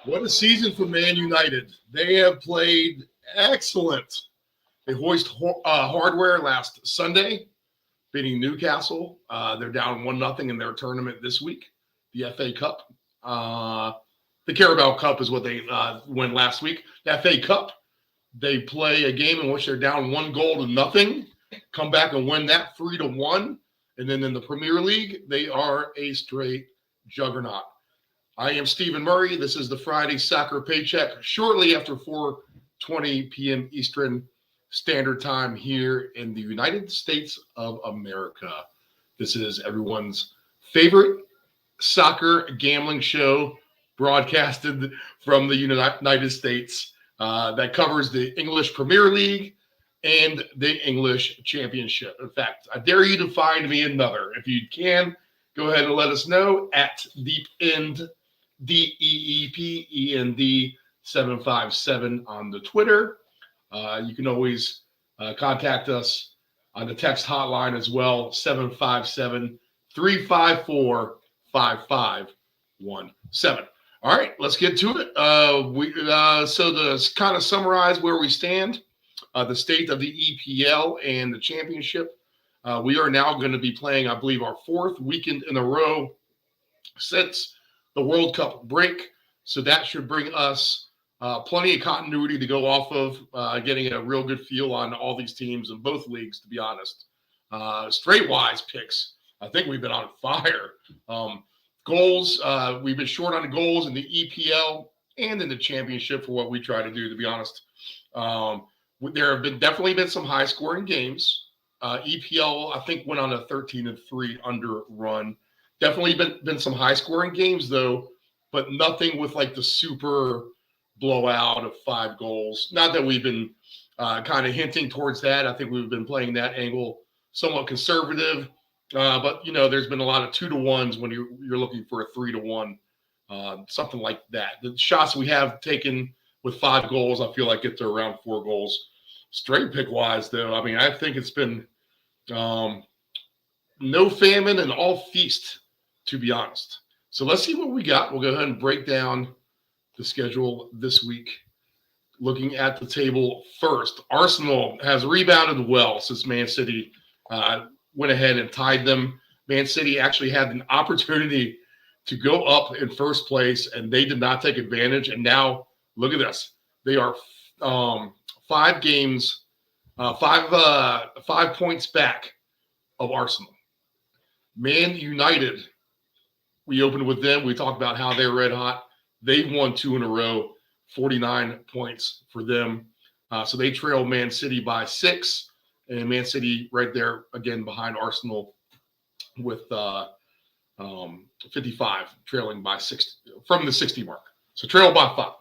What a season for Man United. They have played excellent. They hoist hardware last Sunday, beating Newcastle. They're down 1-0 in their tournament this week, the FA Cup. The Carabao Cup is what they won last week. The FA Cup, they play a game in which they're down 1-0, come back and win that 3-1. And then in the Premier League, they are a straight juggernaut. I am Stephen Murray. This is the Friday Soccer Paycheck, shortly after 4:20 p.m. Eastern Standard Time here in the United States of America. This is everyone's favorite soccer gambling show broadcasted from the United States that covers the English Premier League and the English Championship. In fact, I dare you to find me another. If you can, go ahead and let us know at DeepEnd, DEEPEND 757 on the Twitter. You can always contact us on the text hotline as well, 757-354-5517. All right, let's get to it. So to kind of summarize where we stand, the state of the EPL and the championship, we are now going to be playing, I believe, our fourth weekend in a row since the World Cup break. So that should bring us plenty of continuity to go off of, getting a real good feel on all these teams in both leagues, to be honest. Straight-wise picks, I think we've been on fire. Goals, we've been short on goals in the EPL and in the championship for what we try to do, to be honest. There have definitely been some high-scoring games. EPL, I think, went on a 13-3 under run. Definitely been some high-scoring games, though, but nothing with like the super blowout of 5 goals. Not that we've been kind of hinting towards that. I think we've been playing that angle somewhat conservative. But, you know, there's been a lot of 2-1s when you're looking for a 3-1, something like that. The shots we have taken with 5 goals, I feel like get to around 4 goals. Straight pick-wise, though, I mean, I think it's been no famine and all feast, to be honest. So let's see what we got. We'll go ahead and break down the schedule this week. Looking at the table first, Arsenal has rebounded well since Man City went ahead and tied them. Man City actually had an opportunity to go up in first place, and they did not take advantage. And now, look at this. They are 5 points back of Arsenal. Man United, we opened with them. We talked about how they're red hot. They've won 2 in a row, 49 points for them. So they trail Man City by 6. And Man City right there, again, behind Arsenal with 55, trailing by 6 from the 60 mark. So trail by 5.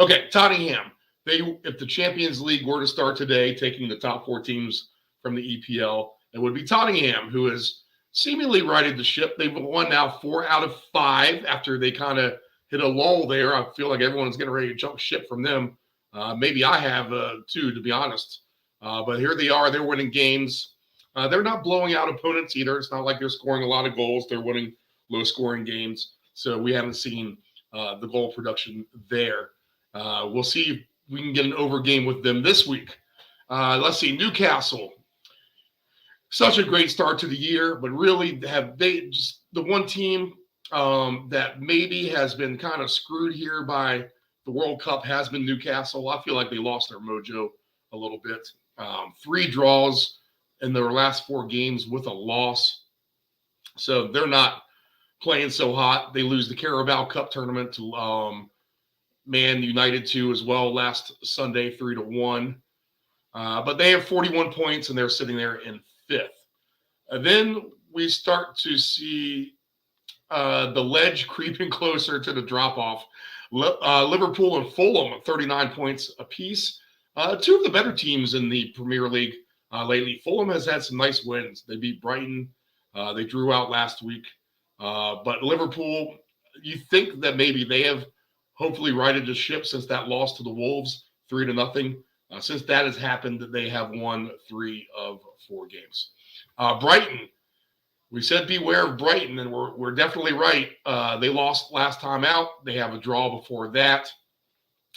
Okay, Tottenham. If the Champions League were to start today, taking the top 4 teams from the EPL, it would be Tottenham, who has seemingly righted the ship. They've won now 4 out of 5 after they kind of hit a lull there. I feel like everyone's getting ready to jump ship from them. Maybe I have too, to be honest. But here they are. They're winning games. They're not blowing out opponents either. It's not like they're scoring a lot of goals. They're winning low-scoring games. So we haven't seen the goal production there. We'll see if we can get an over game with them this week. Let's see. Newcastle. Such a great start to the year, but really have they just the one team that maybe has been kind of screwed here by the World Cup has been Newcastle. I feel like they lost their mojo a little bit. 3 draws in their last 4 games with a loss. So they're not playing so hot. They lose the Carabao Cup tournament to Man United 2 as well last Sunday, 3-1. But they have 41 points, and they're sitting there in 5th. And then we start to see the ledge creeping closer to the drop-off. Liverpool and Fulham, 39 points apiece. 2 of the better teams in the Premier League lately. Fulham has had some nice wins. They beat Brighton. They drew out last week. But Liverpool, you think that maybe they have hopefully righted the ship since that loss to the Wolves, 3-0. Since that has happened, they have won 3 of 4 games. Brighton We said beware of Brighton, and we're definitely right. They lost last time out. They have a draw before that.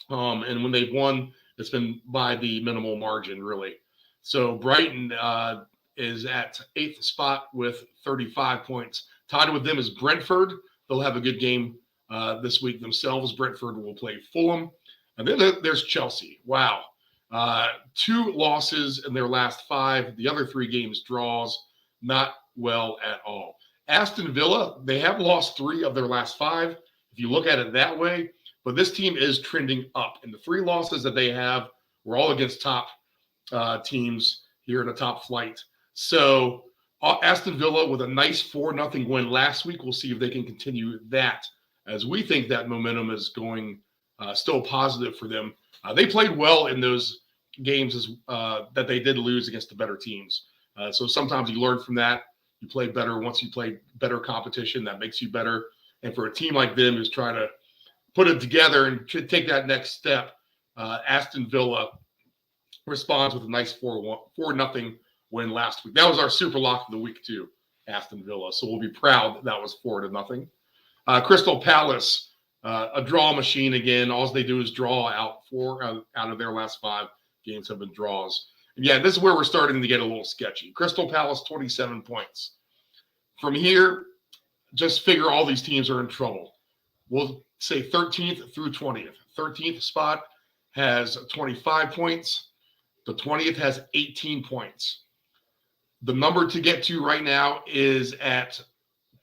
And when they've won, it's been by the minimal margin, really. So Brighton is at 8th spot with 35 points. Tied with them is Brentford. They'll have a good game this week themselves. Brentford will play Fulham. And then there's Chelsea. Wow. 2 losses in their last 5. The other 3 games draws. Not well at all. Aston Villa, they have lost 3 of their last 5. If you look at it that way, but this team is trending up. And the 3 losses that they have were all against top teams here in the top flight. So Aston Villa with a nice 4-0 win last week. We'll see if they can continue that, as we think that momentum is going still positive for them. They played well in those games that they did lose against the better teams. So sometimes you learn from that. You play better once you play better competition. That makes you better. And for a team like them who's trying to put it together and take that next step, Aston Villa responds with a nice 4-0 win last week. That was our super lock of the week too, Aston Villa. So we'll be proud that was 4-0. Crystal Palace, a draw machine again. All they do is draw out 4 out of their last 5 games have been draws. And yeah, this is where we're starting to get a little sketchy. Crystal Palace, 27 points. From here, just figure all these teams are in trouble. We'll say 13th through 20th. 13th spot has 25 points. The 20th has 18 points. The number to get to right now is at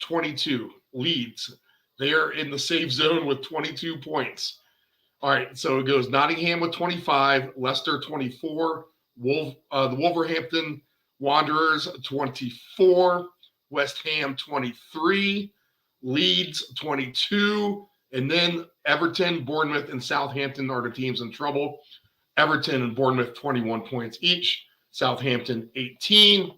22. Leeds. They are in the safe zone with 22 points. All right, so it goes Nottingham with 25, Leicester 24, the Wolverhampton Wanderers 24, West Ham 23, Leeds 22, and then Everton, Bournemouth, and Southampton are the teams in trouble. Everton and Bournemouth 21 points each, Southampton 18.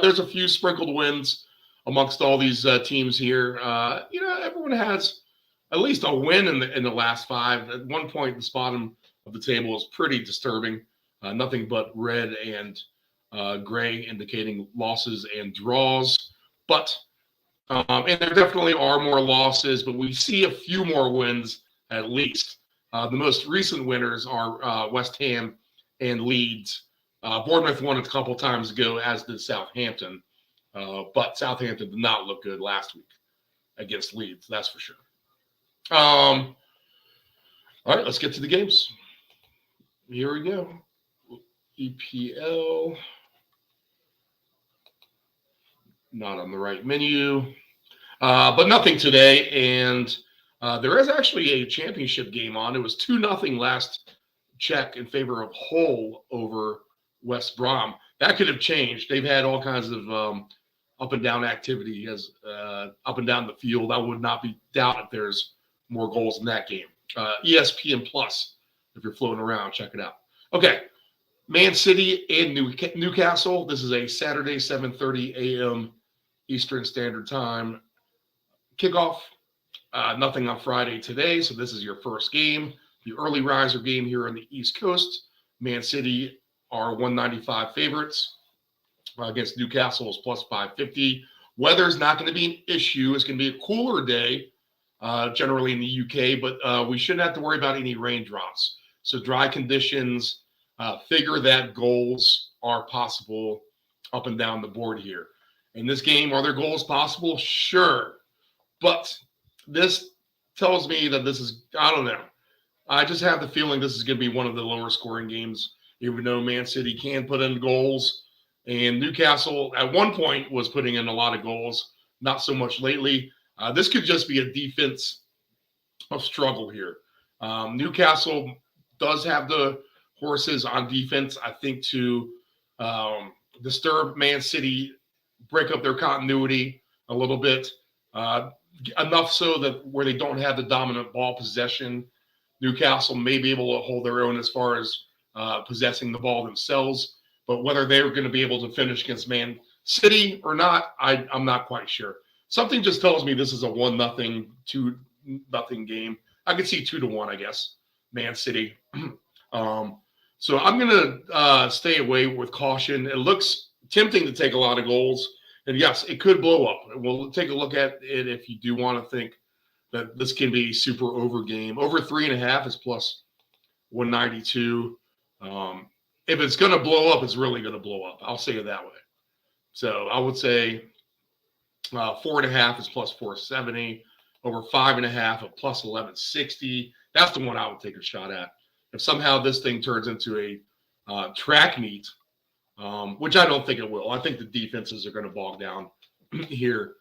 There's a few sprinkled wins amongst all these teams here. Everyone has at least a win in the last 5. At one point, the bottom of the table is pretty disturbing. Nothing but red and gray, indicating losses and draws. But and there definitely are more losses, but we see a few more wins at least. The most recent winners are West Ham and Leeds. Bournemouth won a couple times ago, as did Southampton. But Southampton did not look good last week against Leeds, that's for sure. All right, let's get to the games. Here we go. EPL. Not on the right menu. But nothing today. And there is actually a championship game on. It was 2-0 last check in favor of Hull over West Brom. That could have changed. They've had all kinds of up and down activity as up and down the field. I would not be doubt if there's more goals in that game. ESPN Plus, if you're floating around, check it out. Okay, Man City and Newcastle. This is a Saturday, 7:30 a.m. Eastern Standard Time kickoff. Nothing on Friday today, so this is your first game. The early riser game here on the East Coast. Man City are 195 favorites against Newcastle is plus 550. Weather's not going to be an issue. It's going to be a cooler day generally in the UK, but we shouldn't have to worry about any raindrops. So dry conditions, figure that goals are possible up and down the board here. In this game, are there goals possible? Sure. But this tells me that this is, I don't know. I just have the feeling this is going to be one of the lower scoring games, even though Man City can put in goals. And Newcastle at one point was putting in a lot of goals, not so much lately. This could just be a defense of struggle here. Newcastle does have the horses on defense, I think, to disturb Man City, break up their continuity a little bit, enough so that where they don't have the dominant ball possession, Newcastle may be able to hold their own as far as possessing the ball themselves. But whether they're going to be able to finish against Man City or not, I'm not quite sure. Something just tells me this is a 1-0, 2-0 game. I could see 2-1, I guess, Man City. So I'm going to stay away with caution. It looks tempting to take a lot of goals And yes, it could blow up. We'll take a look at it if you do want to think that this can be a super over game. Over 3.5 is plus 192. If it's going to blow up, it's really going to blow up. I'll say it that way. So I would say 4.5 is plus 470. Over 5.5 at plus 1160. That's the one I would take a shot at. If somehow this thing turns into a track meet, which I don't think it will. I think the defenses are going to bog down here.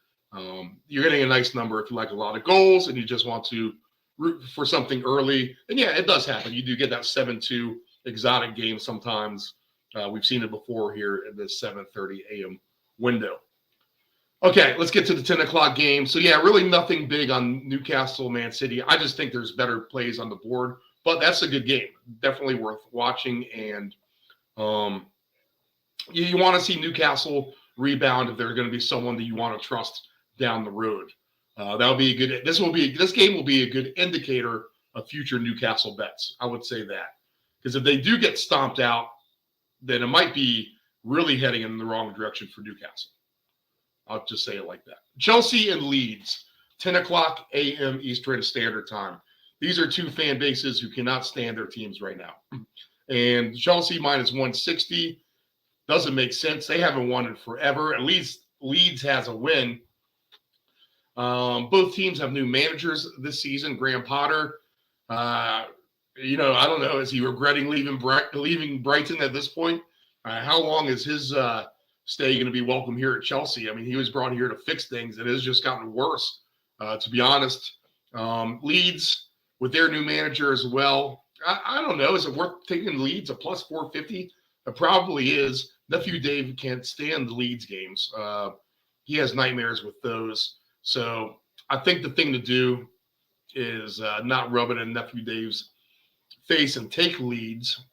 You're getting a nice number if you like a lot of goals and you just want to root for something early. And yeah, it does happen. You do get that 7-2 exotic game sometimes. We've seen it before here in this 7:30 a.m. window. Okay, let's get to the 10 o'clock game. So yeah, really nothing big on Newcastle, Man City. I just think there's better plays on the board, but that's a good game. Definitely worth watching. And you want to see Newcastle rebound if they're going to be someone that you want to trust down the road. That'll be a good. This game will be a good indicator of future Newcastle bets. I would say that, because if they do get stomped out, then it might be really heading in the wrong direction for Newcastle. I'll just say it like that. Chelsea and Leeds, 10 o'clock a.m. Eastern Standard Time. These are two fan bases who cannot stand their teams right now. And Chelsea minus 160 doesn't make sense. They haven't won in forever. At least Leeds has a win. Both teams have new managers this season. Graham Potter, I don't know. Is he regretting leaving Brighton at this point? How long is his stay going to be welcome here at Chelsea? I mean, he was brought here to fix things, and it has just gotten worse, to be honest. Leeds, with their new manager as well, I don't know. Is it worth taking Leeds at plus 450? It probably is. Nephew Dave can't stand the Leeds games. He has nightmares with those. So I think the thing to do is not rub it in Nephew Dave's face and take Leeds.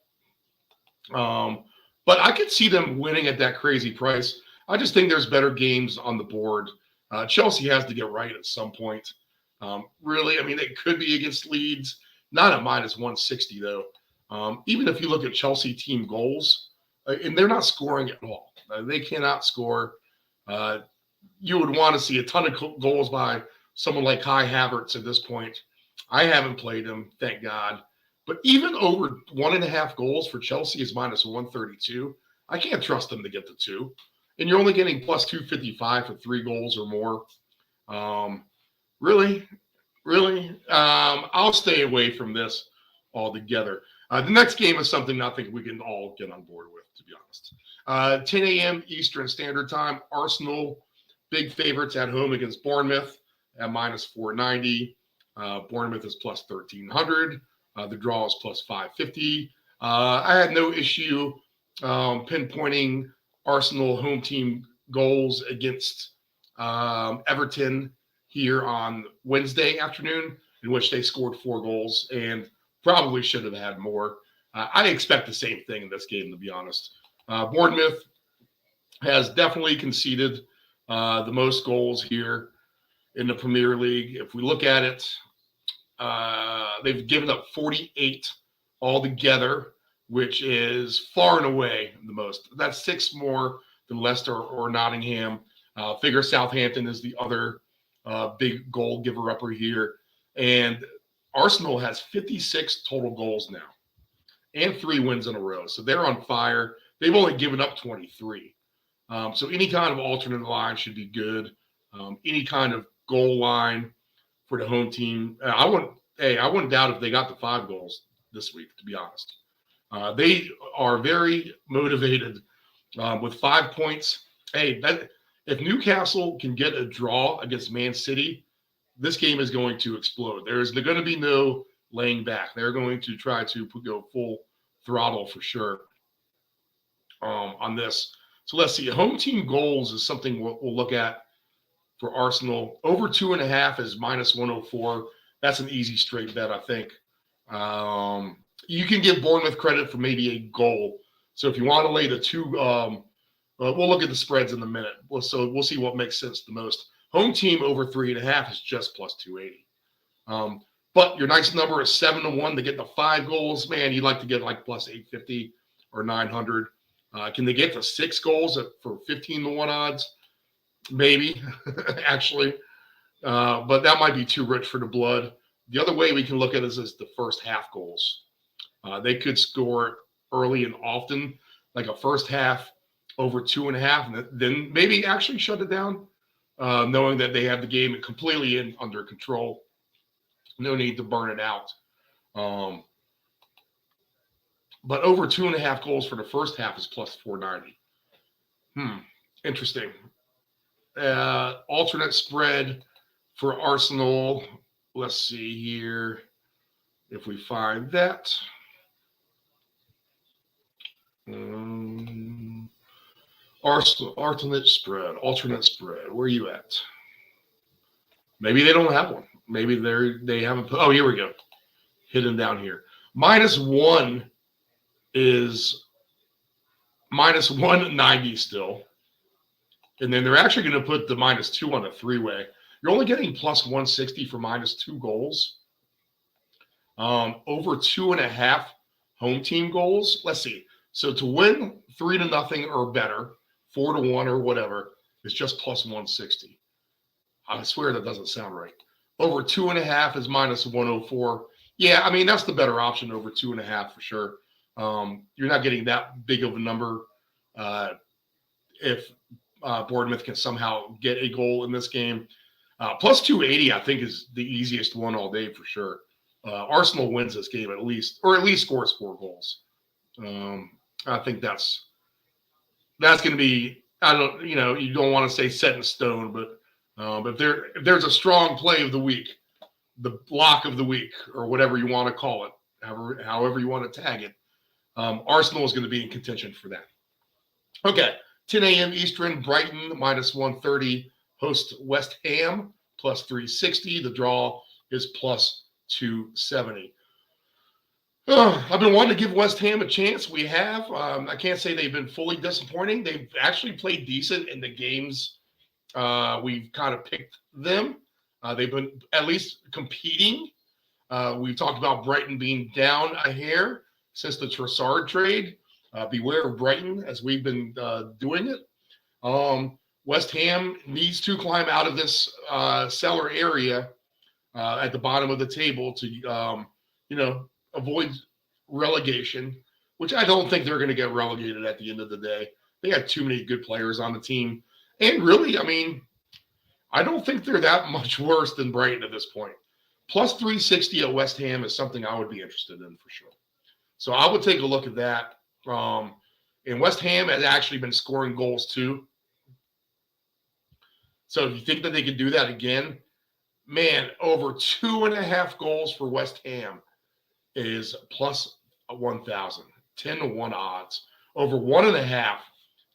But I could see them winning at that crazy price. I just think there's better games on the board. Chelsea has to get right at some point. Really, I mean, it could be against Leeds, not at minus 160, though. Even if you look at Chelsea team goals, and they're not scoring at all. They cannot score. You would want to see a ton of goals by someone like Kai Havertz at this point. I haven't played him, thank God. But even over 1.5 goals for Chelsea is minus 132. I can't trust them to get the 2. And you're only getting plus 255 for 3 goals or more. Really? I'll stay away from this altogether. The next game is something I think we can all get on board with, to be honest. 10 a.m. Eastern Standard Time. Arsenal, big favorites at home against Bournemouth at minus 490. Bournemouth is plus 1,300. The draw is plus 550. I had no issue pinpointing Arsenal home team goals against Everton here on Wednesday afternoon, in which they scored 4 goals and probably should have had more. I expect the same thing in this game, to be honest. Bournemouth has definitely conceded the most goals here in the Premier League. If we look at it, they've given up 48 altogether, which is far and away the most. That's 6 more than Leicester or Nottingham. Figure Southampton is the other big goal giver-upper here. And Arsenal has 56 total goals now and 3 wins in a row. So they're on fire. They've only given up 23. So any kind of alternate line should be good. Any kind of goal line for the home team. I wouldn't doubt if they got the 5 goals this week, to be honest. They are very motivated with 5 points. If Newcastle can get a draw against Man City, this game is going to explode. There's going to be no laying back. They're going to try to go full throttle for sure on this. So let's see. Home team goals is something we'll look at for Arsenal. Over 2.5 is minus 104. That's an easy straight bet, I think. You can give Bournemouth credit for maybe a goal. So if you want to lay the 2, we'll look at the spreads in a minute. So we'll see what makes sense the most. Home team over 3.5 is just plus 280. But your nice number is 7-1 to get the 5 goals. Man, you'd like to get like plus 850 or 900. Can they get to 6 goals for 15-1 odds? maybe, actually. But that might be too rich for the blood. The other way we can look at this is the first half goals. They could score early and often, like a first half over 2.5, and then maybe actually shut it down, knowing that they have the game completely under control. No need to burn it out. Um, but over 2.5 goals for the first half is plus 490. Interesting. Alternate spread for Arsenal. Let's see here if we find that. Arsenal alternate spread. Where are you at? Maybe they don't have one. Maybe they haven't put. Oh, here we go. Hidden down here. -1 is minus 190 still. And then they're actually going to put the -2 on a three-way. You're only getting plus 160 for -2 goals. Over 2.5 home team goals. Let's see. So to win 3-0 or better, 4-1 or whatever, is just plus 160. I swear that doesn't sound right. Over 2.5 is minus 104. Yeah, I mean, that's the better option over 2.5 for sure. You're not getting that big of a number if Bournemouth can somehow get a goal in this game. Plus 280, I think, is the easiest one all day for sure. Arsenal wins this game at least scores 4 goals. I think that's going to be. I don't, you don't want to say set in stone, but if there's a strong play of the week, the block of the week, or whatever you want to call it, however you want to tag it, Arsenal is going to be in contention for that. Okay, 10 a.m. Eastern, Brighton -130 host West Ham plus 360. The draw is plus 270. I've been wanting to give West Ham a chance. We have. I can't say they've been fully disappointing. They've actually played decent in the games we've kind of picked them. They've been at least competing. We've talked about Brighton being down a hair since the Trossard trade. Beware of Brighton as we've been doing it. West Ham needs to climb out of this cellar area at the bottom of the table to, avoid relegation, which I don't think they're going to get relegated at the end of the day. They got too many good players on the team. And really, I mean, I don't think they're that much worse than Brighton at this point. Plus 360 at West Ham is something I would be interested in for sure. So I would take a look at that. And West Ham has actually been scoring goals too. So if you think that they could do that again, man, over 2.5 goals for West Ham is plus 1,000, 10-1 odds. Over 1.5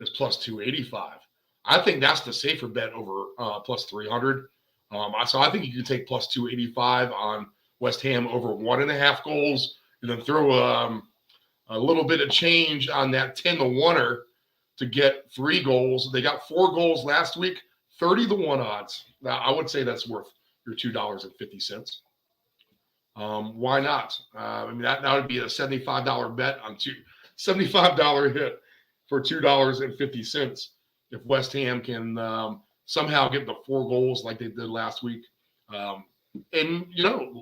is plus 285. I think that's the safer bet over plus 300. So I think you can take plus 285 on West Ham over 1.5 goals, and then throw a little bit of change on that 10-1er to get 3 goals. They got 4 goals last week, 30-1 odds. Now, I would say that's worth your $2.50. Why not? I mean, that would be a $75 bet on $75 hit for $2.50 if West Ham can somehow get the 4 goals like they did last week. And,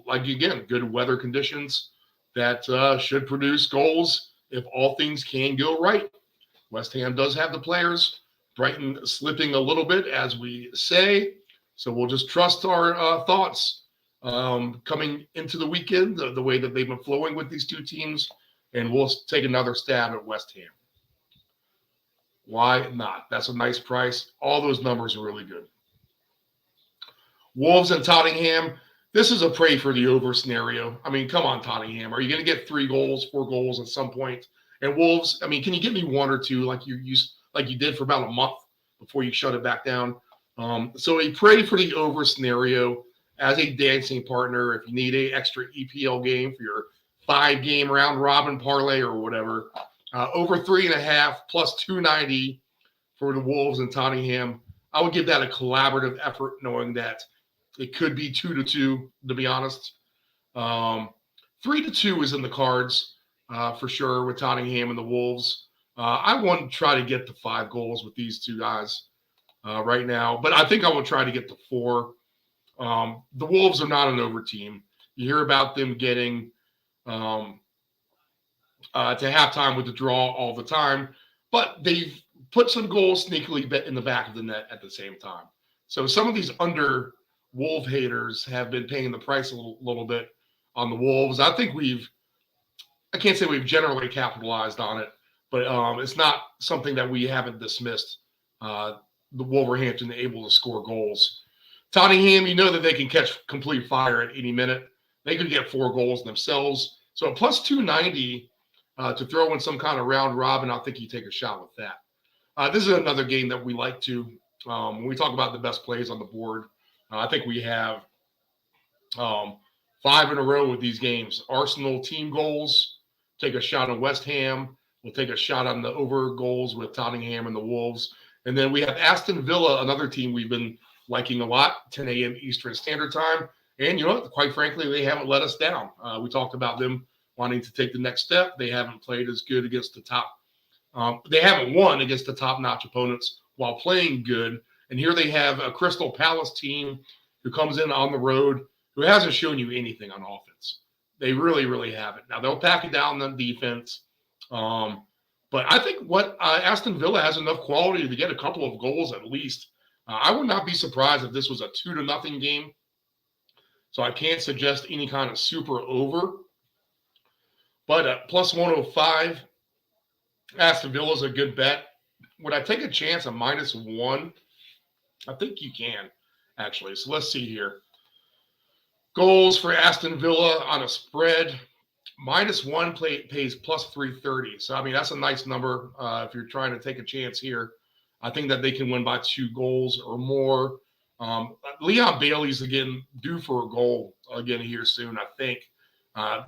again, good weather conditions that should produce goals if all things can go right. West Ham does have the players. Brighton slipping a little bit, as we say. So we'll just trust our thoughts coming into the weekend, the way that they've been flowing with these two teams, and we'll take another stab at West Ham. Why not? That's a nice price. All those numbers are really good. Wolves and Tottenham. This is a pray for the over scenario. I mean, come on, Tottenham. Are you going to get 3 goals, 4 goals at some point? And Wolves, I mean, can you give me 1 or 2 like you did for about a month before you shut it back down? So a pray for the over scenario as a dancing partner. If you need an extra EPL game for your 5-game round robin parlay or whatever, over 3.5 plus 290 for the Wolves and Tottenham. I would give that a collaborative effort, knowing that it could be 2-2, to be honest. 3-2 is in the cards for sure with Tottenham and the Wolves. I want to try to get to 5 goals with these two guys. right now, but I think I will try to get to 4. The Wolves are not an over team. You hear about them getting um, to halftime with the draw all the time, but they've put some goals sneakily in the back of the net at the same time. So some of these under Wolf haters have been paying the price a little bit on the Wolves. I can't say we've generally capitalized on it, but it's not something that we haven't dismissed. The Wolverhampton able to score goals. Tottenham, you know that they can catch complete fire at any minute. They could get 4 goals themselves. So plus 290 to throw in some kind of round robin, I think you take a shot with that. This is another game that we like to, when we talk about the best plays on the board, I think we have 5 in a row with these games. Arsenal team goals, take a shot on West Ham. We'll take a shot on the over goals with Tottenham and the Wolves. And then we have Aston Villa, another team we've been liking a lot, 10 a.m. Eastern Standard Time. And you know what? Quite frankly, they haven't let us down. We talked about them wanting to take the next step. They haven't played as good against the top. They haven't won against the top-notch opponents while playing good. And here they have a Crystal Palace team who comes in on the road who hasn't shown you anything on offense. They really, really haven't. Now, they'll pack it down on defense. But I think what Aston Villa has enough quality to get a couple of goals at least. I would not be surprised if this was a 2-0 game. So I can't suggest any kind of super over. But at plus 105, Aston Villa is a good bet. Would I take a chance on -1? I think you can, actually. So let's see here. Goals for Aston Villa on a spread. -1 pays plus 330. So, I mean, that's a nice number if you're trying to take a chance here. I think that they can win by 2 goals or more. Leon Bailey's, again, due for a goal again here soon, I think.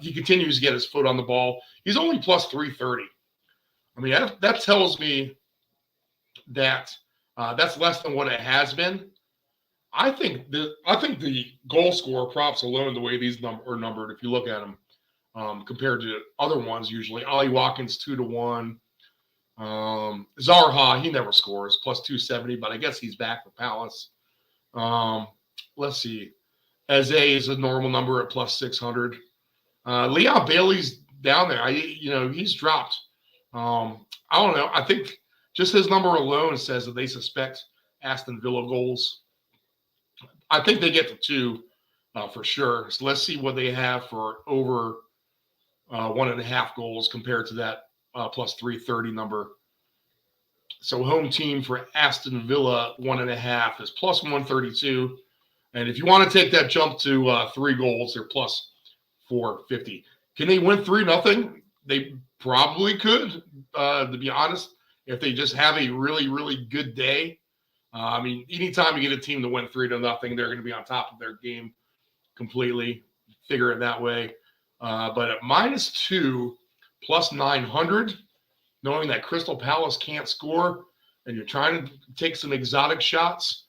He continues to get his foot on the ball. He's only plus 330. I mean, that tells me that that's less than what it has been. I think the goal scorer props alone, the way these are numbered, if you look at them compared to other ones, usually Ollie Watkins 2-1, Zaha, he never scores, plus 270, but I guess he's back for Palace. Let's see, Eze is a normal number at plus 600. Leon Bailey's down there. He's dropped. I don't know. I think just his number alone says that they suspect Aston Villa goals. I think they get to 2 for sure. So let's see what they have for over 1.5 goals compared to that plus 330 number. So home team for Aston Villa 1.5 is plus 132. And if you want to take that jump to 3 goals, they're plus 450. Can they win 3-0? They probably could, to be honest, if they just have a really, really good day. I mean, anytime you get a team to win 3-0, they're going to be on top of their game completely. Figure it that way. But at -2, plus 900, knowing that Crystal Palace can't score, and you're trying to take some exotic shots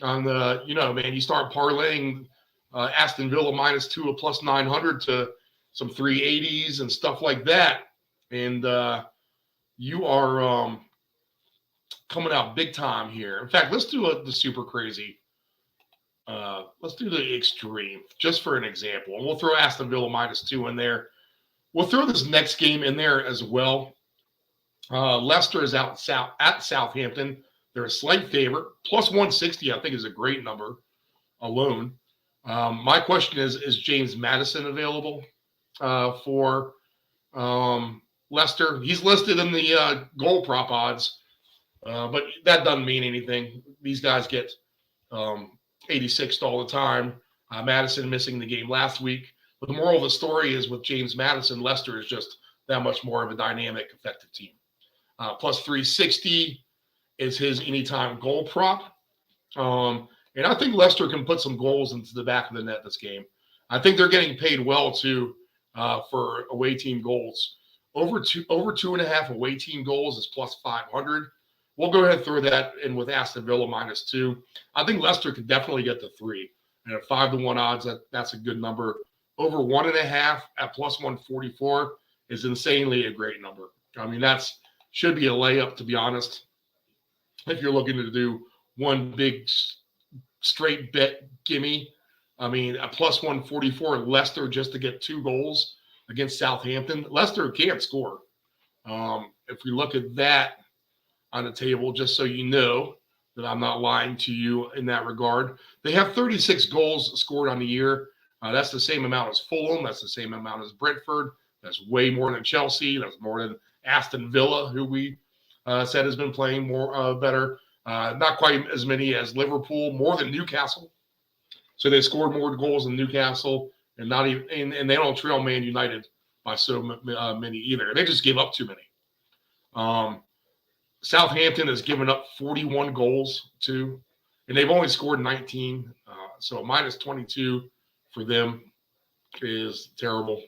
on the, you start parlaying Aston Villa -2 at plus 900 to some 380s and stuff like that. And you are coming out big time here. In fact, let's do the super crazy. Let's do the extreme just for an example. And we'll throw Aston Villa -2 in there. We'll throw this next game in there as well. Leicester is at Southampton. They're a slight favorite. Plus 160, I think, is a great number alone. My question is James Maddison available for Leicester? He's listed in the goal prop odds, but that doesn't mean anything. These guys get 86 all the time. Maddison missing the game last week. But the moral of the story is with James Maddison, Leicester is just that much more of a dynamic, effective team. Plus 360 is his anytime goal prop. And I think Leicester can put some goals into the back of the net this game. I think they're getting paid well, too, for away team goals. Over 2.5 away team goals is plus 500. We'll go ahead and throw that in with Aston Villa -2. I think Leicester could definitely get to 3. And at 5-1 odds, that's a good number. Over 1.5 at plus 144 is insanely a great number. I mean, should be a layup, to be honest, if you're looking to do one big straight bet gimme. I mean, a plus 144 Leicester just to get 2 goals against Southampton. Leicester can't score. If we look at that on the table, just so you know that I'm not lying to you in that regard, they have 36 goals scored on the year. That's the same amount as Fulham. That's the same amount as Brentford. That's way more than Chelsea. That's more than Aston Villa, who we said has been playing more better. Not quite as many as Liverpool, more than Newcastle. So they scored more goals than Newcastle, and not even, and they don't trail Man United by so many either. They just give up too many. Southampton has given up 41 goals too, and they've only scored 19. So minus 22 for them is terrible.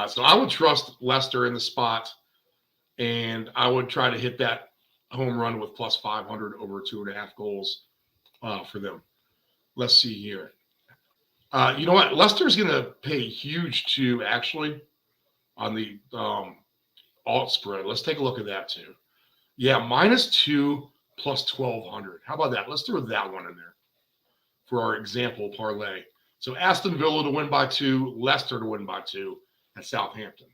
So I would trust Leicester in the spot, and I would try to hit that home run with plus 500 over 2.5 goals for them. Let's see here. You know what? Leicester's going to pay huge too, actually, on the alt spread. Let's take a look at that too. Yeah, -2 plus 1,200. How about that? Let's throw that one in there for our example parlay. So Aston Villa to win by 2, Leicester to win by 2 at Southampton.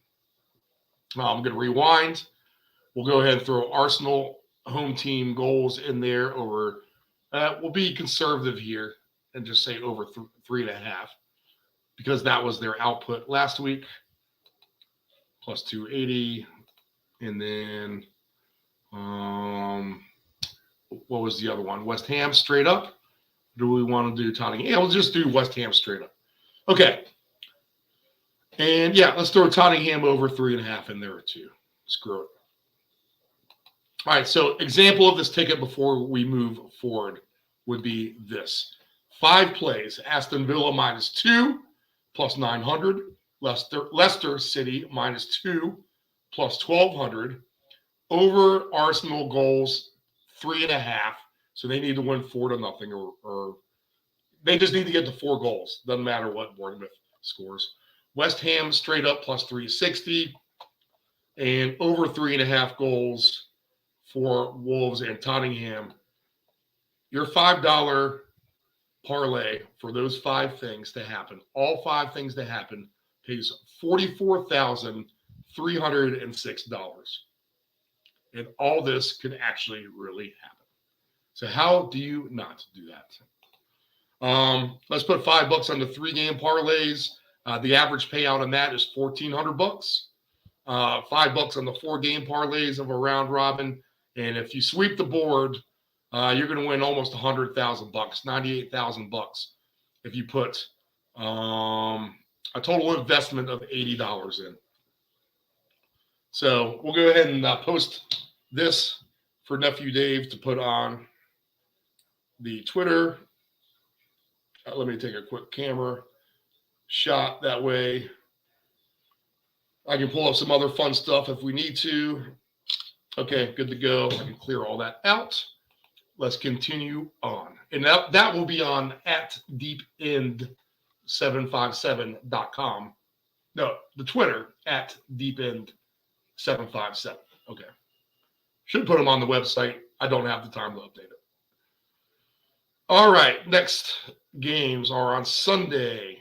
I'm going to rewind. We'll go ahead and throw Arsenal home team goals in there over. We'll be conservative here and just say over 3.5 because that was their output last week. Plus 280. And then what was the other one? West Ham straight up. Do we want to do Tottenham? Yeah, we'll just do West Ham straight up. Okay. And yeah, let's throw Tottenham over 3.5 in there too. Screw it. All right, so example of this ticket before we move forward would be this. 5 plays, Aston Villa -2 plus 900, Leicester City -2 plus 1,200, over Arsenal goals 3.5. So they need to win 4-0, or they just need to get to 4 goals. Doesn't matter what Bournemouth scores. West Ham straight up plus 360, and over 3.5 goals for Wolves and Tottenham. Your $5 parlay for those 5 things to happen, all 5 things to happen, pays $44,306. And all this could actually really happen. So how do you not do that? Let's put $5 on the 3-game parlays. The average payout on that is $1,400. $5 on the 4-game parlays of a round robin. And if you sweep the board, you're going to win almost $100,000, $98,000 if you put a total investment of $80 in. So we'll go ahead and post this for Nephew Dave to put on the Twitter. Let me take a quick camera shot. That way I can pull up some other fun stuff if we need to. Okay, good to go. I can clear all that out. Let's continue on. And that will be on at deepend757.com. No, the Twitter at deepend757. Okay. Should put them on the website. I don't have the time to update it. All right, next games are on Sunday.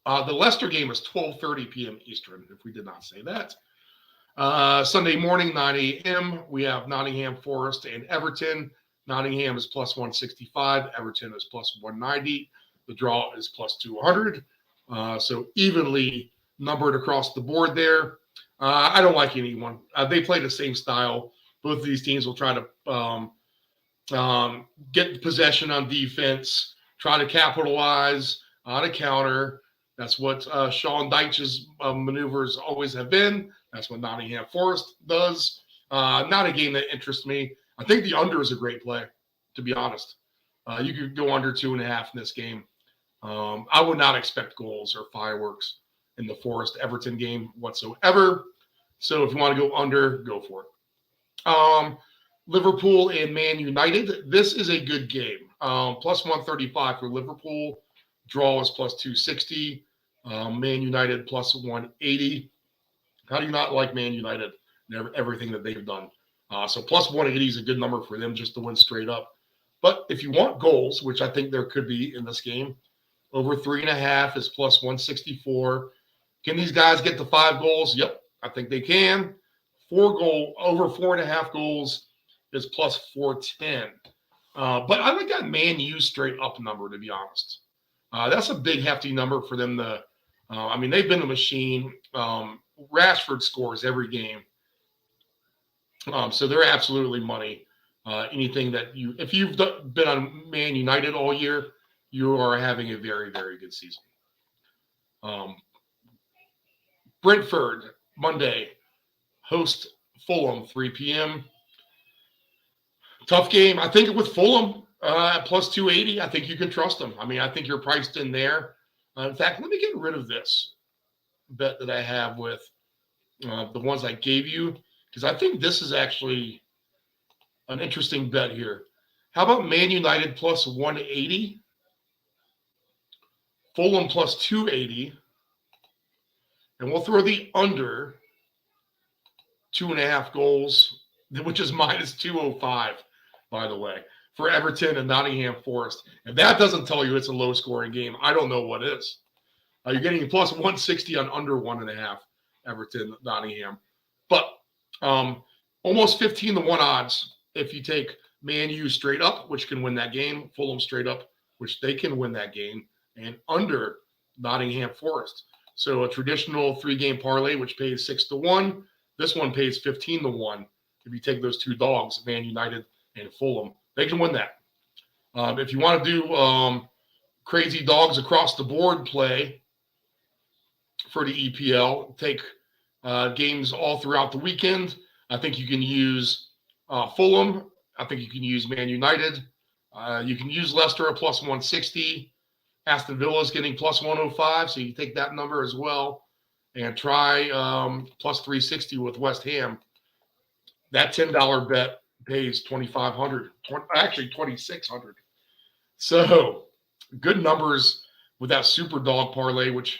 The Leicester game is 12:30 p.m. Eastern, if we did not say that. Sunday morning, 9 a.m., we have Nottingham Forest and Everton. Nottingham is plus 165. Everton is plus 190. The draw is plus 200. So evenly numbered across the board there. I don't like anyone. They play the same style. Both of these teams will try to get possession on defense, try to capitalize on a counter. That's what Sean Dyche's maneuvers always have been. That's what Nottingham Forest does. Not a game that interests me. I think the under is a great play, to be honest. You could go under 2.5 in this game. I would not expect goals or fireworks in the Forest Everton game whatsoever. So if you want to go under, go for it. Liverpool and Man United. This is a good game. Plus 135 for Liverpool. Draw is plus 260. Man United plus 180. How do you not like Man United and everything that they've done? So plus 180 is a good number for them just to win straight up. But if you want goals, which I think there could be in this game, over 3.5 is plus 164. Can these guys get to 5 goals? Yep, I think they can. Over 4.5 goals is plus 410. But I like that Man U straight up number, to be honest. That's a big, hefty number for them to. They've been a machine. Rashford scores every game, so they're absolutely money. Anything that if you've been on Man United all year, you are having a very, very good season. Brentford Monday host Fulham 3 p.m. Tough game. I think with Fulham at plus 280, I think you can trust them. I think you're priced in there. In fact, let me get rid of this bet that I have with the ones I gave you, because I think this is actually an interesting bet here. How about Man United plus 180, Fulham plus 280, and we'll throw the under 2.5 goals, which is minus 205, by the way, for Everton and Nottingham Forest. If that doesn't tell you it's a low-scoring game, I don't know what is. You're getting plus 160 on under 1.5 Everton, Nottingham. But almost 15 to 1 odds if you take Man U straight up, which can win that game, Fulham straight up, which they can win that game, and under Nottingham Forest. So a traditional 3-game parlay, which pays 6 to 1. This one pays 15 to 1. If you take those 2 dogs, Man United and Fulham, they can win that. If you want to do crazy dogs across the board play for the EPL, take games all throughout the weekend. I think you can use Fulham. I think you can use Man United. You can use Leicester at plus 160. Aston Villa is getting plus 105, so you take that number as well. And try plus 360 with West Ham. That $10 bet pays $2,500, actually $2,600. So good numbers with that super dog parlay, which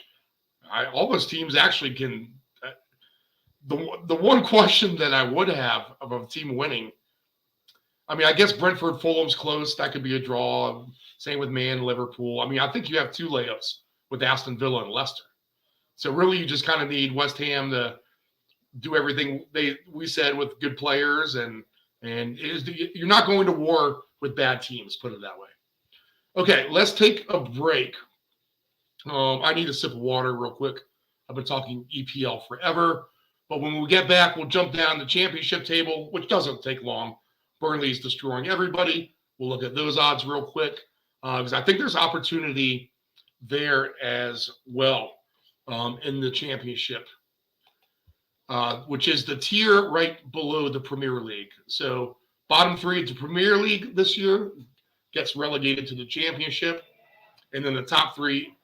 all those teams actually can. The one question that I would have of a team winning, I guess Brentford, Fulham's close. That could be a draw. Same with Man, Liverpool. I think you have 2 layups with Aston Villa and Leicester. So really you just kind of need West Ham to do everything we said with good players, and you're not going to war with bad teams, put it that way. Okay, let's take a break. I need a sip of water real quick. I've been talking EPL forever. But when we get back, we'll jump down the championship table, which doesn't take long. Burnley's destroying everybody. We'll look at those odds real quick because I think there's opportunity there as well in the championship, which is the tier right below the Premier League. So bottom 3 of the Premier League this year gets relegated to the championship. And then the top 3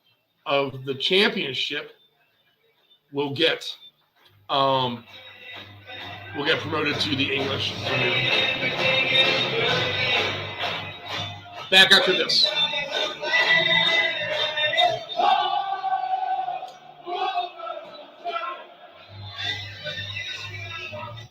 of the championship will get promoted to the English Premier League. Back after this.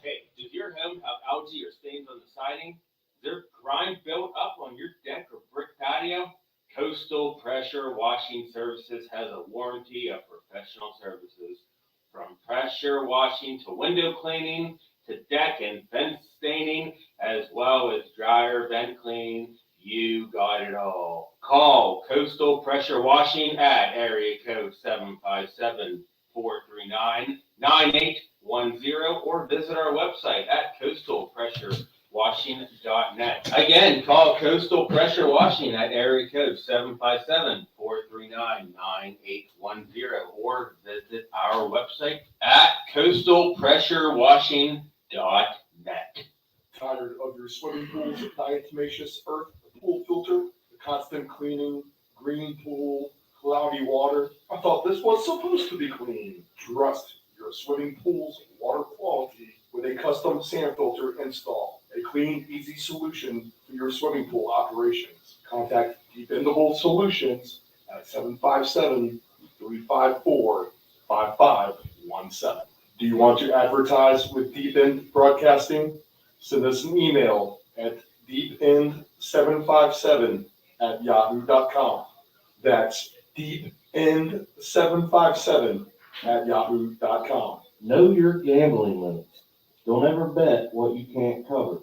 Hey, does your home have algae or stains on the siding? Is there grime built up on your deck or brick patio? Coastal Pressure Washing Services has a warranty of professional services. From pressure washing to window cleaning to deck and fence staining, as well as dryer vent cleaning, you got it all. Call Coastal Pressure Washing at area code 757-439-9810 or visit our website at coastalpressurewashing.net. Again, call Coastal Pressure Washing at area code 757-439-9810 or visit our website at coastalpressurewashing.net. Tired of your swimming pool's diatomaceous earth pool filter, the constant cleaning, green pool, cloudy water? I thought this was supposed to be clean. Trust your swimming pool's water quality with a custom sand filter install. A clean, easy solution for your swimming pool operations. Contact Dependable Solutions at 757-354-5517. Do you want to advertise with Deep End Broadcasting? send us an email at deepend757@yahoo.com. That's deepend757@yahoo.com. Know your gambling limits. Don't ever bet what you can't cover.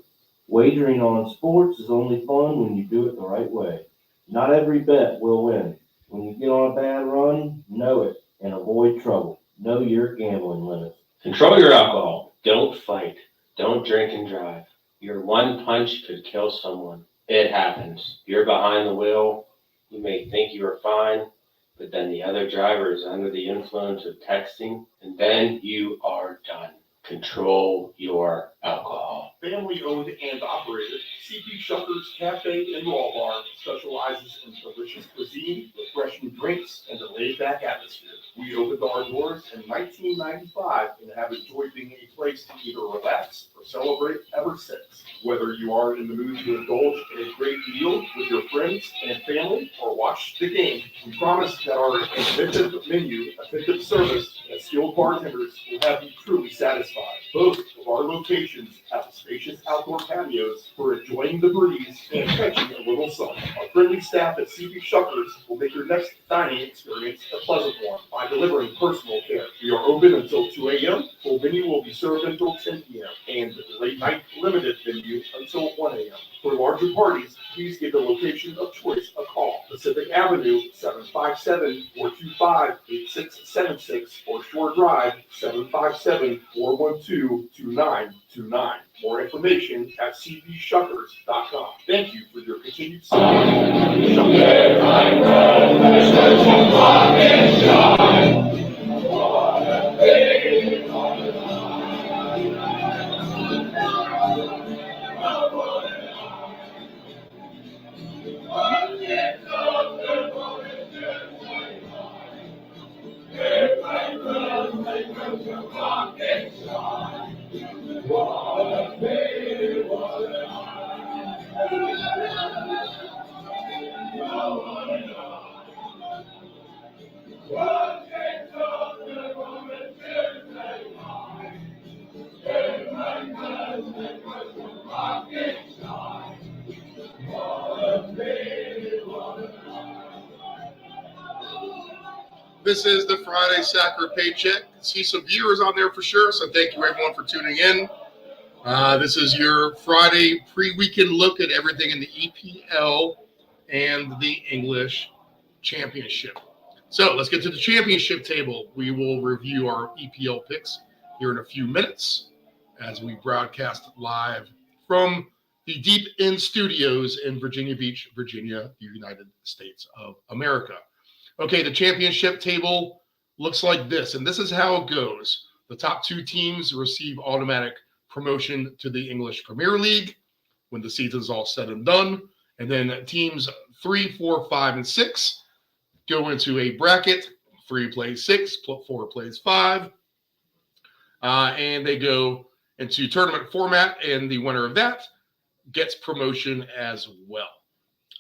Wagering on sports is only fun when you do it the right way. Not every bet will win. When you get on a bad run, know it and avoid trouble. Know your gambling limits. Control your alcohol. Don't fight. Don't drink and drive. Your one punch could kill someone. It happens. You're behind the wheel. You may think you are fine, but then the other driver is under the influence of texting, and then you are done. Control your alcohol. Family owned and operated, CP Shuckers Cafe and Raw Bar specializes in delicious cuisine, refreshing drinks, and a laid-back atmosphere. We opened our doors in 1995 and have enjoyed being a place to either relax or celebrate ever since. Whether you are in the mood to indulge in a great meal with your friends and family or watch the game, we promise that our inventive menu, attentive service, and skilled bartenders will have you truly satisfied. Both of our locations have spacious outdoor patios for enjoying the breeze and catching a little sun. Our friendly staff at CP Shuckers will make your next dining experience a pleasant one by delivering personal care. We are open until 2 a.m. Full menu will be served until 10 p.m. and late night limited menu until 1 a.m. For larger parties, please give the location of choice a call. Pacific Avenue, 757-425-8676 or Shore Drive, 757-412-2929. More information at cbshuckers.com. Thank you for your continued support. This is the Friday Sacker Paycheck. See some viewers on there for sure, so thank you everyone for tuning in. This is your Friday pre-weekend look at everything in the EPL and the English Championship. So let's get to the championship table. We will review our EPL picks here in a few minutes as we broadcast live from the Deep End Studios in Virginia Beach, Virginia, the United States of America. Okay, the championship table looks like this, and this is how it goes. The top two teams receive automatic promotion to the English Premier League when the season's all said and done. And then teams 3, 4, 5, and 6 go into a bracket. 3 plays 6, 4 plays 5. And they go into tournament format, and the winner of that gets promotion as well.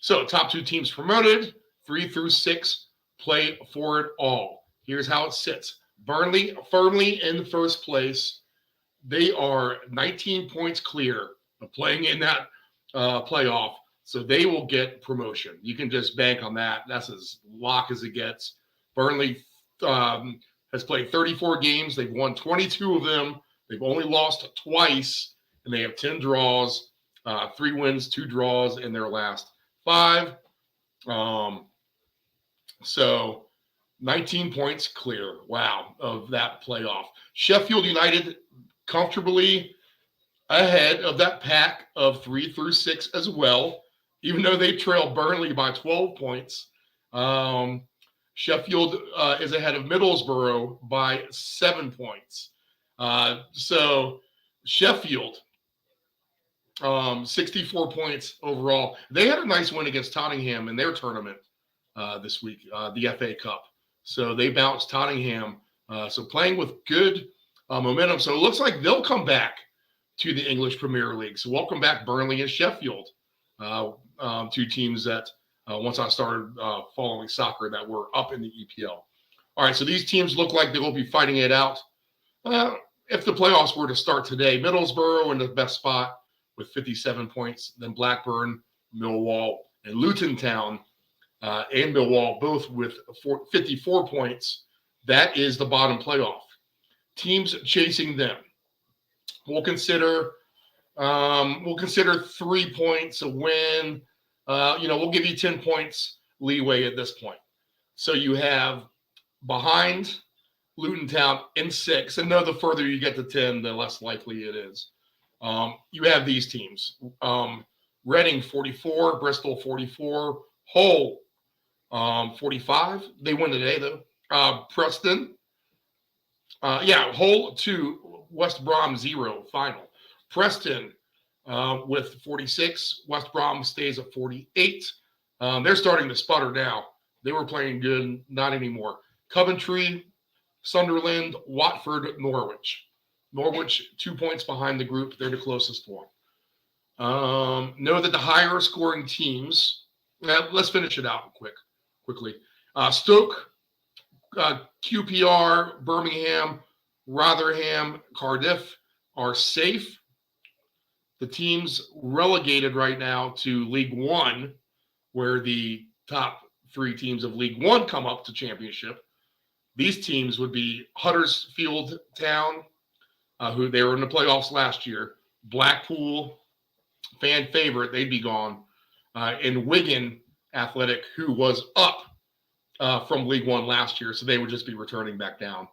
So top two teams promoted, 3 through 6 play for it all. Here's how it sits. Burnley firmly in first place. They are 19 points clear of playing in that playoff, so they will get promotion. You can just bank on that. That's as lock as it gets. Burnley has played 34 games. They've won 22 of them. They've only lost twice, and they have 10 draws, 3 wins, 2 draws in their last 5. So 19 points clear, wow, of that playoff. Sheffield United comfortably ahead of that pack of 3 through 6 as well, even though they trail Burnley by 12 points. Sheffield is ahead of Middlesbrough by 7 points. So Sheffield, 64 points overall. They had a nice win against Tottenham in their tournament this week, the FA Cup. So they bounced Tottenham. So playing with good momentum. So it looks like they'll come back to the English Premier League. So welcome back Burnley and Sheffield, two teams that once I started following soccer that were up in the EPL. All right, so these teams look like they will be fighting it out. If the playoffs were to start today, Middlesbrough in the best spot, with 57 points. Then Blackburn, Millwall, and Luton Town and Millwall both with 54 points. That is the bottom playoff. Teams chasing them. We'll consider 3 points a win. We'll give you 10 points leeway at this point. So you have behind Luton Town in 6, and no, the further you get to 10, the less likely it is. You have these teams. Reading 44, Bristol 44, Hull 45. They win today though. Preston, Hull 2, West Brom 0 final. Preston with 46. West Brom stays at 48. They're starting to sputter now. They were playing good, not anymore. Coventry, Sunderland, Watford, Norwich. Norwich 2 points behind the group. They're the closest one. Know that the higher scoring teams. Let's finish it out quickly. Stoke, QPR, Birmingham, Rotherham, Cardiff are safe. The teams relegated right now to League One, where the top 3 teams of League One come up to championship. These teams would be Huddersfield Town, who they were in the playoffs last year, Blackpool, fan favorite, they'd be gone, and Wigan Athletic, who was up from League One last year, so they would just be returning back down,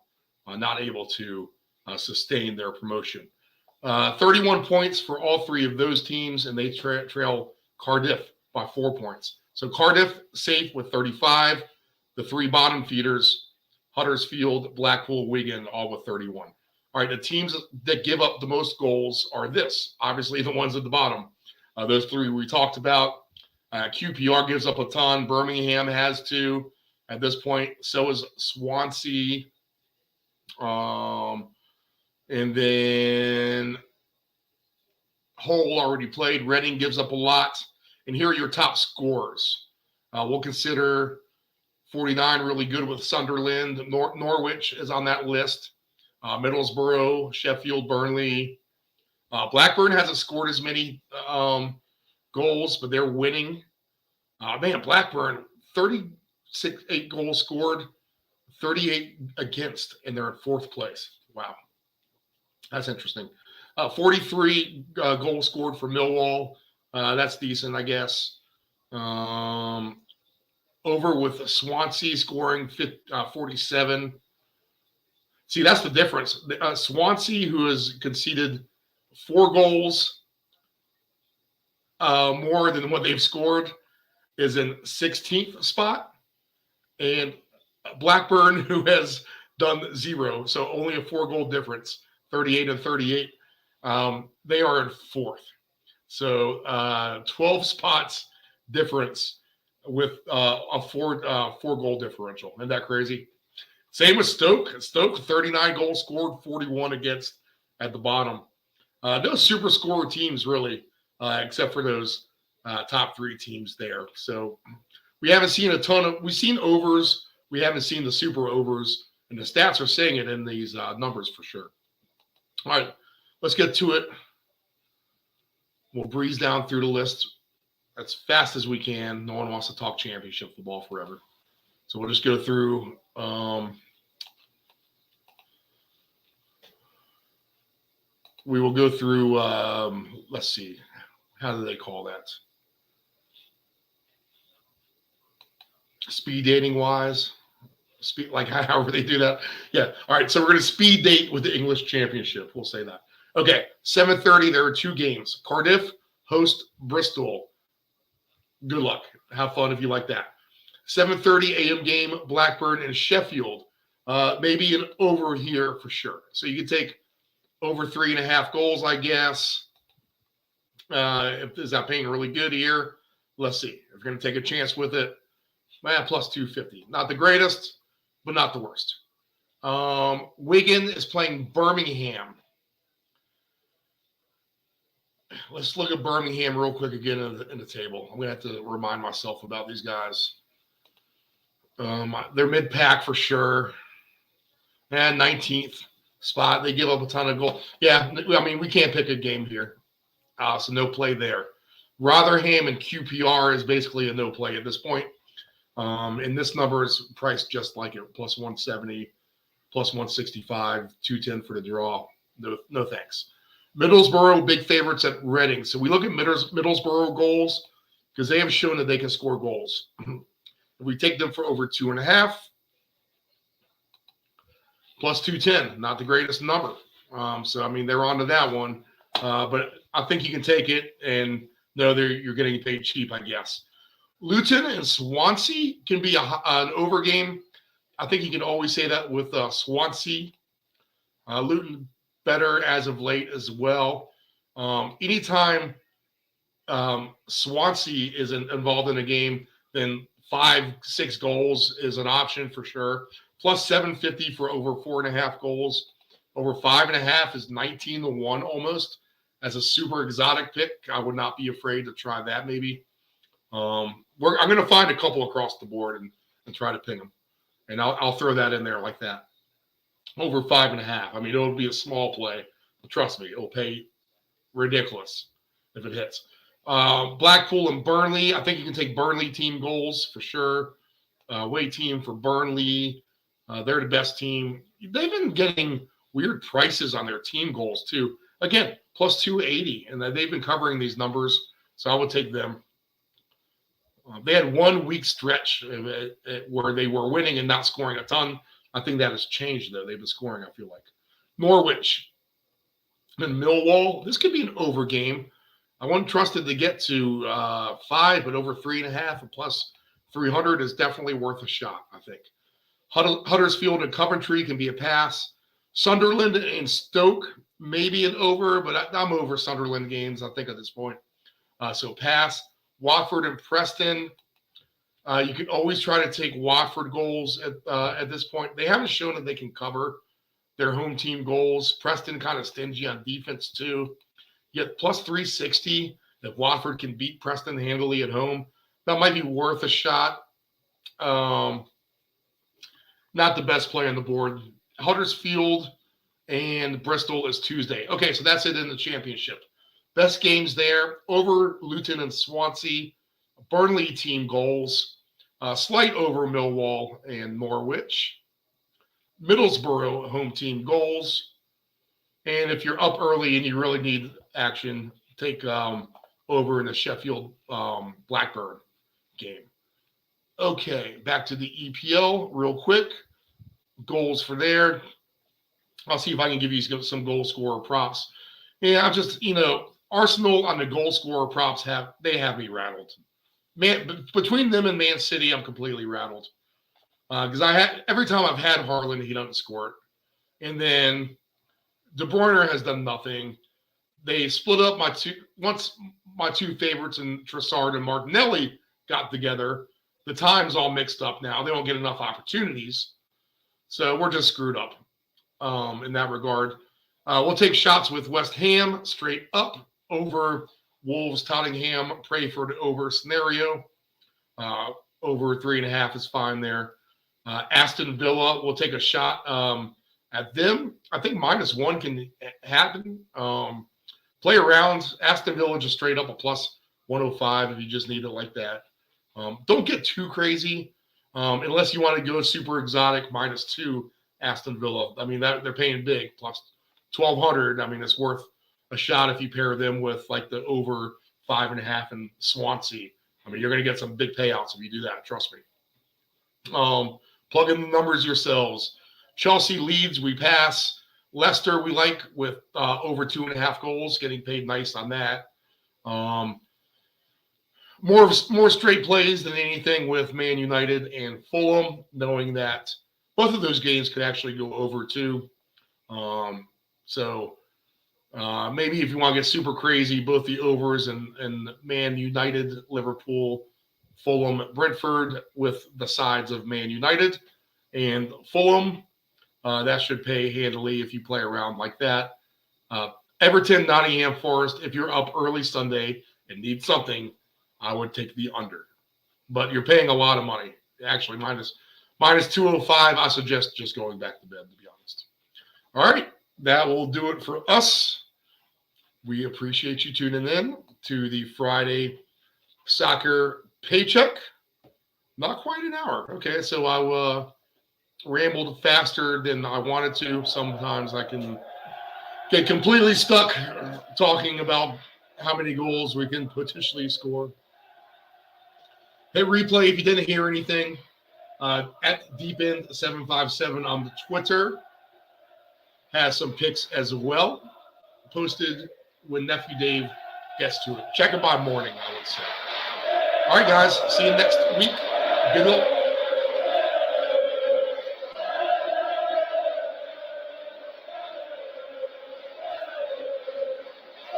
not able to sustain their promotion. 31 points for all 3 of those teams, and they trail Cardiff by 4 points. So Cardiff safe with 35. The 3 bottom feeders, Huddersfield, Blackpool, Wigan, all with 31. All right, the teams that give up the most goals are obviously the ones at the bottom. Those 3 we talked about. QPR gives up a ton. Birmingham has 2 at this point. So is Swansea. And then Hull already played. Reading gives up a lot. And here are your top scorers. We'll consider 49 really good with Sunderland. Norwich is on that list. Middlesbrough, Sheffield, Burnley. Blackburn hasn't scored as many goals, but they're winning. Blackburn, 8 goals scored, 38 against, and they're in 4th place. Wow. That's interesting. 43 goals scored for Millwall. That's decent, I guess. Over with Swansea scoring 47. See, that's the difference. Swansea, who has conceded 4 goals more than what they've scored, is in 16th spot. And Blackburn, who has done 0, so only a 4-goal difference, 38 and 38. They are in 4th. So 12 spots difference with a 4-goal differential. Isn't that crazy? Same with Stoke. Stoke, 39 goals scored, 41 against at the bottom. No super scorer teams, really, except for those top 3 teams there. So we haven't seen we've seen overs. We haven't seen the super overs, and the stats are saying it in these numbers for sure. All right, let's get to it. We'll breeze down through the list as fast as we can. No one wants to talk championship football forever. So we'll just go through. We will go through, let's see, how do they call that? Speed dating wise, however they do that. Yeah. All right. So we're going to speed date with the English Championship. We'll say that. Okay. 7:30. There are 2 games. Cardiff host Bristol. Good luck. Have fun if you like that. 7:30 a.m. game. Blackburn and Sheffield. Maybe an over here for sure. So you can take over 3.5 goals, I guess. Is that paying really good here? Let's see. If you're going to take a chance with it, plus 250. Not the greatest, but not the worst. Wigan is playing Birmingham. Let's look at Birmingham real quick again in the table. I'm going to have to remind myself about these guys. They're mid-pack for sure. And 19th spot. They give up a ton of goals. Yeah, I mean, we can't pick a game here. So no play there. Rotherham and QPR is basically a no play at this point. And this number is priced just like it, plus 170, plus 165, 210 for the draw. No thanks. Middlesbrough, big favorites at Reading. So we look at Middlesbrough goals because they have shown that they can score goals. If we take them for over 2.5, plus 210, not the greatest number. So, I mean, they're on to that one. But I think you can take it and know you're getting paid cheap, I guess. Luton and Swansea can be an over game. I think you can always say that with Swansea. Luton better as of late as well. Anytime Swansea is involved in a game, then 5-6 goals is an option for sure. Plus 750 for over 4.5 goals. Over 5.5 is 19-1 almost. As a super exotic pick, I would not be afraid to try that maybe. I'm going to find a couple across the board and try to ping them. And I'll throw that in there like that. Over 5.5. I mean, it'll be a small play. But trust me, it'll pay ridiculous if it hits. Blackpool and Burnley. I think you can take Burnley team goals for sure. Away team for Burnley. They're the best team. They've been getting weird prices on their team goals too. Again, plus 280. And they've been covering these numbers. So I would take them. They had 1 week stretch where they were winning and not scoring a ton. I think that has changed, though. They've been scoring, I feel like. Norwich and Millwall. This could be an over game. I wasn't trusted to get to 5, but over 3.5 and plus 300 is definitely worth a shot, I think. Huddersfield and Coventry can be a pass. Sunderland and Stoke, maybe an over, but I'm over Sunderland games, I think, at this point. So pass. Watford and Preston. You can always try to take Watford goals at this point. They haven't shown that they can cover their home team goals. Preston kind of stingy on defense too. Yet plus 360 if Watford can beat Preston handily at home. That might be worth a shot. Not the best play on the board. Huddersfield and Bristol is Tuesday. Okay, so that's it in the championship. Best games there. Over Luton and Swansea. Burnley team goals. Slight over Millwall and Norwich. Middlesbrough home team goals. And if you're up early and you really need action, take over in the Sheffield Blackburn game. Okay, back to the EPL real quick. Goals for there. I'll see if I can give you some goal scorer props. Yeah, I'm just, Arsenal on the goal scorer props have me rattled. Man, between them and Man City, I'm completely rattled. Because every time I've had Haaland, he doesn't score it. And then De Bruyne has done nothing. They split up my two favorites, and Trossard and Martinelli got together. The time's all mixed up now. They don't get enough opportunities. So we're just screwed up in that regard. We'll take shots with West Ham straight up over Wolves, Tottenham, pray for the over scenario. Over 3.5 is fine there. Aston Villa, we'll take a shot at them. I think -1 can happen. Play around. Aston Villa just straight up a plus 105 if you just need it like that. Don't get too crazy unless you want to go super exotic -2 Aston Villa. I mean, they're paying big, plus 1,200. I mean, it's worth a shot if you pair them with like the over 5.5 and Swansea. I mean, you're going to get some big payouts if you do that. Trust me. Plug in the numbers yourselves. Chelsea Leeds, we pass. Leicester, we like with over 2.5 goals, getting paid nice on that. More straight plays than anything with Man United and Fulham, knowing that both of those games could actually go over too. Maybe if you want to get super crazy, both the overs and Man United, Liverpool, Fulham, Brentford with the sides of Man United and Fulham. That should pay handily if you play around like that. Everton, Nottingham Forest, if you're up early Sunday and need something, I would take the under. But you're paying a lot of money. Actually, minus 205, I suggest just going back to bed, to be honest. All right, that will do it for us. We appreciate you tuning in to the Friday Soccer Paycheck. Not quite an hour. Okay, so I rambled faster than I wanted to. Sometimes I can get completely stuck talking about how many goals we can potentially score. Hit replay if you didn't hear anything. At DeepEnd757 on the Twitter has some picks as well. Posted when Nephew Dave gets to it. Check it by morning, I would say. All right, guys. See you next week. Good luck.